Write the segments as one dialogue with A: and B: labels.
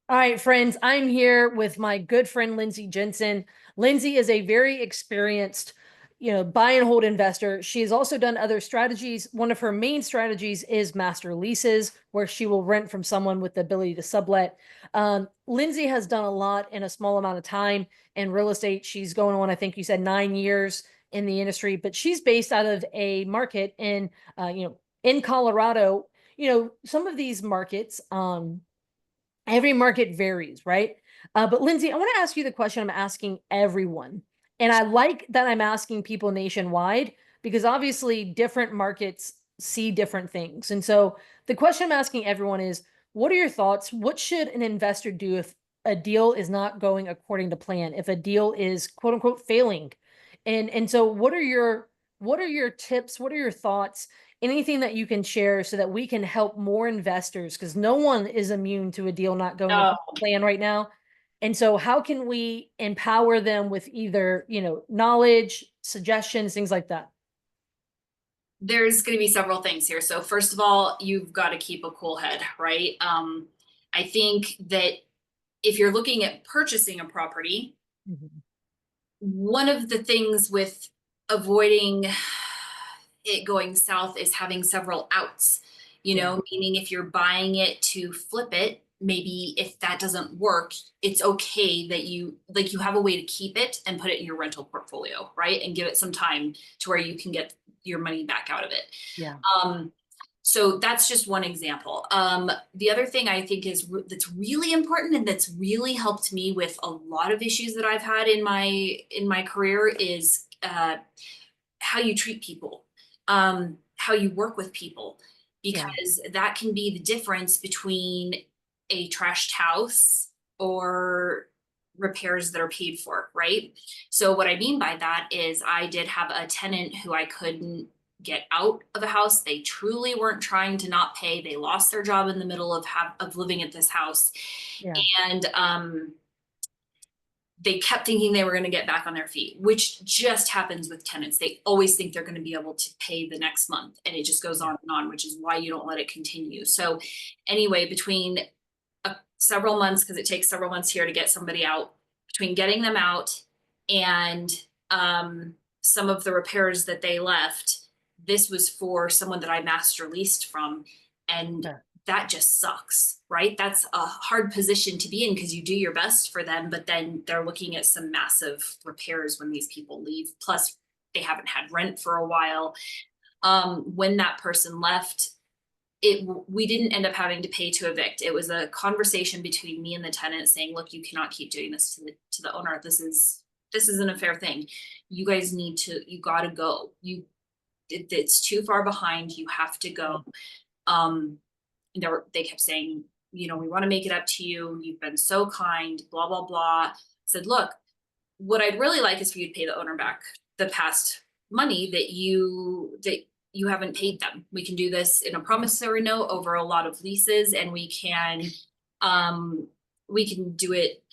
A: All right, friends, I'm here with my good friend Lindsey Jensen. Lindsey is a very experienced, buy and hold investor. She has also done other strategies. One of her main strategies is master leases, where she will rent from someone with the ability to sublet. Lindsey has done a lot in a small amount of time in real estate. She's going on, I think you said 9 years in the industry, but she's based out of a market in Colorado. Some of these markets, every market varies, right? But Lindsey, I want to ask you the question I'm asking everyone. And I like that I'm asking people nationwide because obviously different markets see different things. And so the question I'm asking everyone is, what are your thoughts? What should an investor do if a deal is not going according to plan, if a deal is quote unquote failing? And so what are your tips? What are your thoughts? Anything that you can share so that we can help more investors, because no one is immune to a deal not going
B: No,
A: according to plan right now. And so how can we empower them with either, knowledge, suggestions, things like that?
B: there's going to be several things here. So first of all, you've got to keep a cool head, right? I think that if you're looking at purchasing a property,
A: Mhm.
B: one of the things with avoiding it going south is having several outs,
A: Yeah.
B: meaning if you're buying it to flip it, maybe if that doesn't work, it's okay that you have a way to keep it and put it in your rental portfolio, right? And give it some time to where you can get your money back out of it.
A: Yeah.
B: Um, so that's just one example. The other thing I think is that's really important and that's really helped me with a lot of issues that I've had in my career is how you treat people, how you work with people,
A: Yeah.
B: because that can be the difference between a trashed house or repairs that are paid for, right? So what I mean by that is I did have a tenant who I couldn't get out of a house. They truly weren't trying to not pay. They lost their job in the middle of living at this house.
A: Yeah.
B: And they kept thinking they were going to get back on their feet, which just happens with tenants. They always think they're going to be able to pay the next month, and it just goes
A: Yeah.
B: on and on, which is why you don't let it continue. So, anyway, between several months, because it takes several months here to get somebody out, between getting them out and some of the repairs that they left, this was for someone that I master leased from. And
A: Okay.
B: that just sucks, right? That's a hard position to be in because you do your best for them, but then they're looking at some massive repairs when these people leave. Plus, they haven't had rent for a while. When that person left, we didn't end up having to pay to evict. It was a conversation between me and the tenant saying, look, you cannot keep doing this to the owner. This isn't a fair thing. You guys you gotta go. It's too far behind. You have to
A: Yeah.
B: go. They kept saying, we want to make it up to you. You've been so kind, blah, blah, blah. I said, look, what I'd really like is for you to pay the owner back the past money that you haven't paid them. We can do this in a promissory note over a lot of leases, and um we can do it,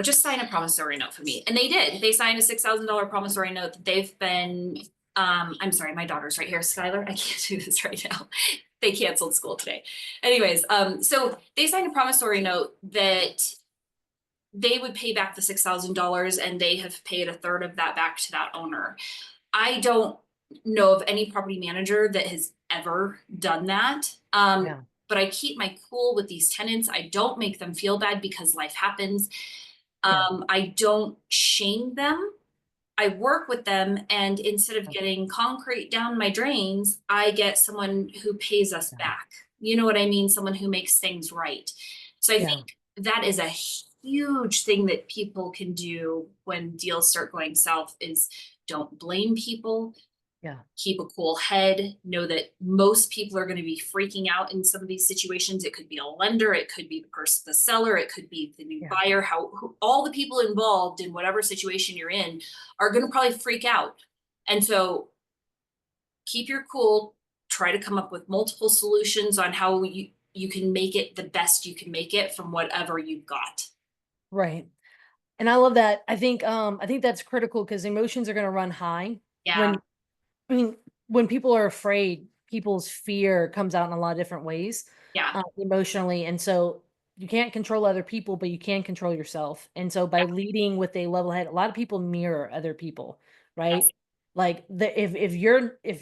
B: just sign a promissory note for me. And they did. They signed a $6,000 promissory note that they've been I'm sorry, my daughter's right here, Skylar. I can't do this right now. They canceled school today. Anyways, so they signed a promissory note that they would pay back the $6,000, and they have paid a third of that back to that owner. I don't know of any property manager that has ever done that.
A: Yeah.
B: But I keep my cool with these tenants. I don't make them feel bad because life happens.
A: Yeah.
B: I don't shame them. I work with them, and instead of getting concrete down my drains, I get someone who pays us
A: Yeah.
B: back. You know what I mean? Someone who makes things right. So I
A: Yeah.
B: think that is a huge thing that people can do when deals start going south is don't blame people,
A: Yeah.
B: keep a cool head, know that most people are going to be freaking out in some of these situations. It could be a lender, it could be the person, the seller, it could be the new
A: Yeah.
B: buyer, all the people involved in whatever situation you're in are going to probably freak out. And so keep your cool, try to come up with multiple solutions on how you can make it the best you can make it from whatever you've got.
A: Right. And I love that. I think that's critical because emotions are going to run high
B: Yeah.
A: when I mean, when people are afraid, people's fear comes out in a lot of different ways,
B: Yeah.
A: emotionally. And so you can't control other people, but you can control yourself. And so by leading with a level head, a lot of people mirror other people, right?
B: Yes.
A: Like if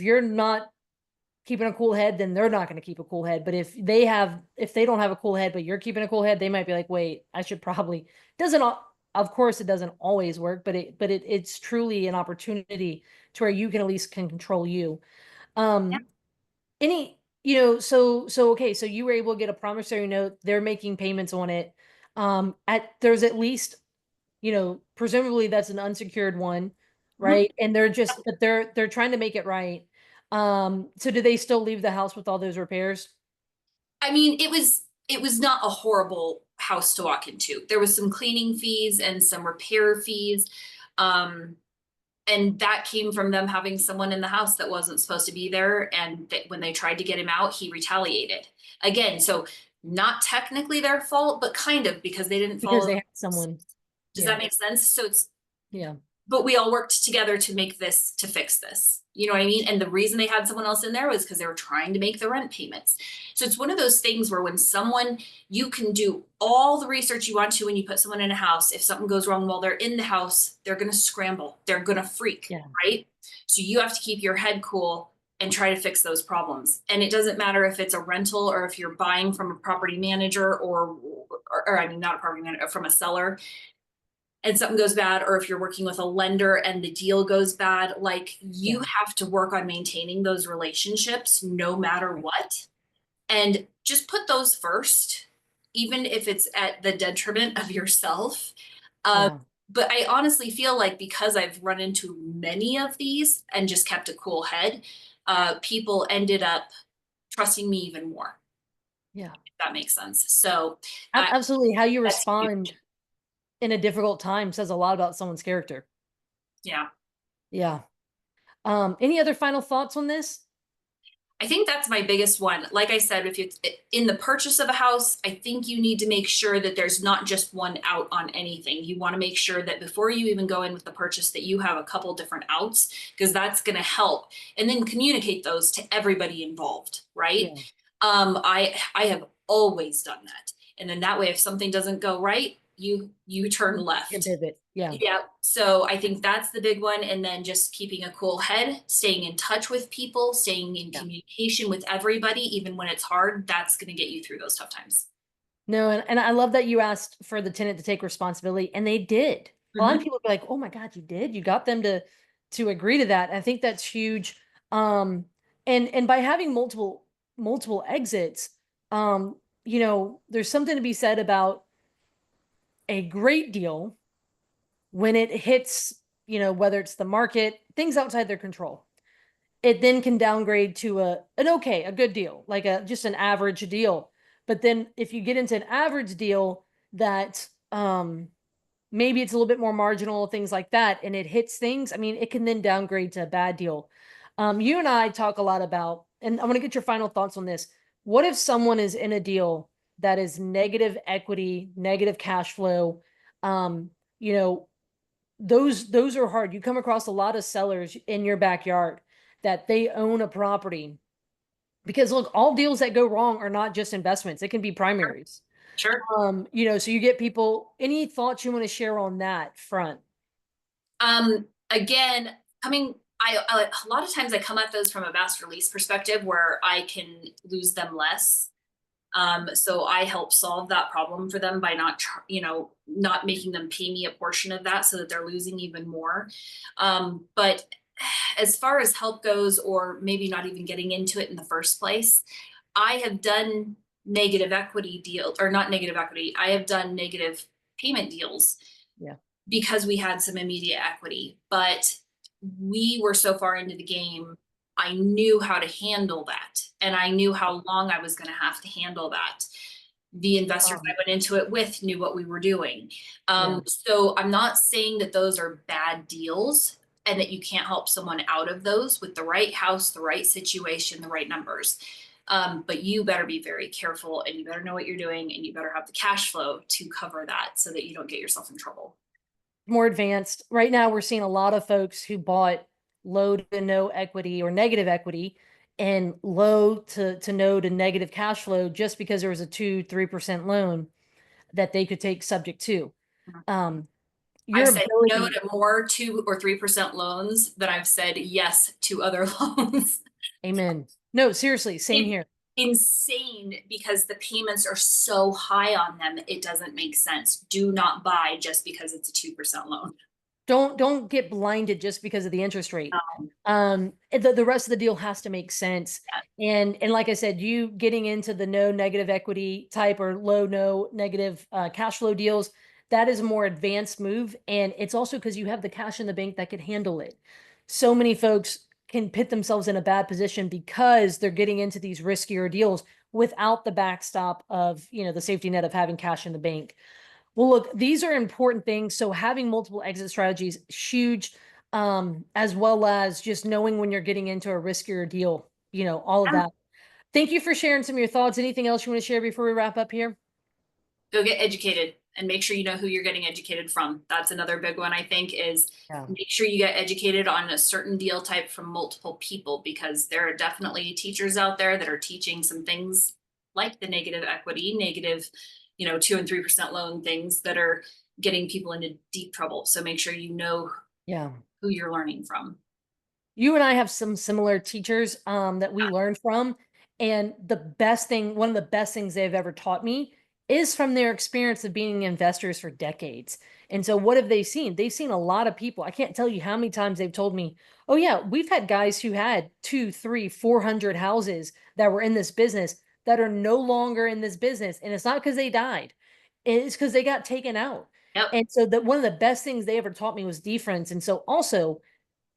A: you're not keeping a cool head, then they're not going to keep a cool head. But if they don't have a cool head, but you're keeping a cool head, they might be like, wait, I should probably doesn't of course it doesn't always work, but it's truly an opportunity to where you can at least can control you.
B: Yeah.
A: Um any so okay, so you were able to get a promissory note, they're making payments on it. At there's at least, presumably that's an unsecured one,
B: Mhm.
A: right? And but they're trying to make it right. So do they still leave the house with all those repairs?
B: I mean, it was not a horrible house to walk into. There was some cleaning fees and some repair fees. Um, and that came from them having someone in the house that wasn't supposed to be there. And when they tried to get him out, he retaliated again. So not technically their fault, but kind of because they didn't
A: Because
B: follow.
A: they had someone.
B: Does
A: Yeah.
B: that make sense? So it's
A: Yeah.
B: but we all worked together to fix this. You know what I mean? And the reason they had someone else in there was because they were trying to make the rent payments. So it's one of those things where when someone, you can do all the research you want to when you put someone in a house. If something goes wrong while they're in the house, they're going to scramble, they're going to freak,
A: Yeah.
B: right? So you have to keep your head cool and try to fix those problems. And it doesn't matter if it's a rental or if you're buying from a property manager or I mean, not a property manager, from a seller, and something goes bad, or if you're working with a lender and the deal goes bad, like you
A: Yeah.
B: have to work on maintaining those relationships no matter what. And just put those first, even if it's at the detriment of yourself. Uh,
A: Yeah.
B: but I honestly feel like because I've run into many of these and just kept a cool head, people ended up trusting me even more,
A: Yeah.
B: if that makes sense. So
A: Absolutely. How you
B: that's huge.
A: respond in a difficult time says a lot about someone's character.
B: Yeah.
A: Yeah. Any other final thoughts on this?
B: I think that's my biggest one. Like I said, if it's in the purchase of a house, I think you need to make sure that there's not just one out on anything. You want to make sure that before you even go in with the purchase that you have a couple different outs because that's going to help. And then communicate those to everybody involved, right?
A: Yeah.
B: I have always done that. And then that way if something doesn't go right, you turn
A: Can
B: left.
A: pivot. Yeah.
B: Yeah, so I think that's the big one. And then just keeping a cool head, staying in touch with people, staying in
A: Yeah.
B: communication with everybody, even when it's hard, that's going to get you through those tough times.
A: No, and I love that you asked for the tenant to take responsibility, and they did. A lot of
B: Mhm.
A: people be like, "Oh my God, you did? You got them to agree to that." I think that's huge. And by having multiple exits, there's something to be said about a great deal when it hits, whether it's the market, things outside their control. It then can downgrade to a good deal, like a just an average deal. But then if you get into an average deal that maybe it's a little bit more marginal, things like that, and it hits things, I mean, it can then downgrade to a bad deal. You and I talk a lot about, and I want to get your final thoughts on this. What if someone is in a deal that is negative equity, negative cash flow? Um, you know, those are hard. You come across a lot of sellers in your backyard that they own a property because look, all deals that go wrong are not just investments. It can be
B: Sure.
A: primaries.
B: Sure.
A: So you get people, any thoughts you want to share on that front?
B: Again, a lot of times I come at those from a master lease perspective where I can lose them less. So I help solve that problem for them by not making them pay me a portion of that so that they're losing even more. But as far as help goes, or maybe not even getting into it in the first place, I have done negative equity deal or not negative equity. I have done negative payment deals
A: Yeah.
B: because we had some immediate equity, but we were so far into the game. I knew how to handle that and I knew how long I was going to have to handle that. The investors I
A: Um,
B: went into it with knew what we were doing.
A: yeah.
B: So I'm not saying that those are bad deals and that you can't help someone out of those with the right house, the right situation, the right numbers. But you better be very careful and you better know what you're doing and you better have the cash flow to cover that so that you don't get yourself in trouble.
A: More advanced. Right now, we're seeing a lot of folks who bought low to no equity or negative equity and low to no to negative cash flow just because there was a 2-3% loan. that they could take subject to. Um,
B: I
A: your
B: said no
A: ability,
B: to more 2 or 3% loans than I've said yes to other loans.
A: amen. No, seriously, same
B: It's
A: here.
B: insane because the payments are so high on them. It doesn't make sense. Do not buy just because it's a 2% loan.
A: Don't get blinded just because of the interest rate. The rest of the deal has to make sense. And like I said, you getting into the no negative equity type or low no negative cash flow deals, that is a more advanced move. And it's also because you have the cash in the bank that could handle it. So many folks can put themselves in a bad position because they're getting into these riskier deals without the backstop of, the safety net of having cash in the bank. Well, look, these are important things. So having multiple exit strategies, huge, as well as just knowing when you're getting into a riskier deal, all of that. Thank you for sharing some of your thoughts. Anything else you want to share before we wrap up here?
B: Go get educated and make sure you know who you're getting educated from. That's another big one, I think, is
A: Yeah.
B: make sure you get educated on a certain deal type from multiple people, because there are definitely teachers out there that are teaching some things like the negative equity, negative, 2 and 3% loan things that are getting people into deep trouble. So make sure you know
A: Yeah.
B: who you're learning from.
A: You and I have some similar teachers that we learned from. And one of the best things they've ever taught me is from their experience of being investors for decades. And so what have they seen? They've seen a lot of people. I can't tell you how many times they've told me, oh yeah, we've had guys who had 2, 3, 400 houses that were in this business that are no longer in this business. And it's not because they died. It's because they got taken out.
B: Yep.
A: And so that one of the best things they ever taught me was defense. And so also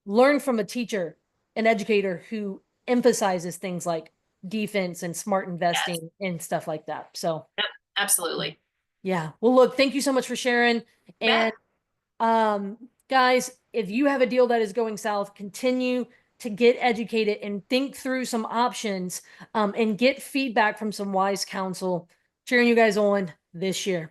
A: learn from a teacher, an educator who emphasizes things like defense and smart
B: Yes.
A: investing and stuff like that. So,
B: Yep. Absolutely.
A: yeah. Well, look, thank you so much for sharing. And
B: Bet.
A: guys, if you have a deal that is going south, continue to get educated and think through some options and get feedback from some wise counsel cheering you guys on this year.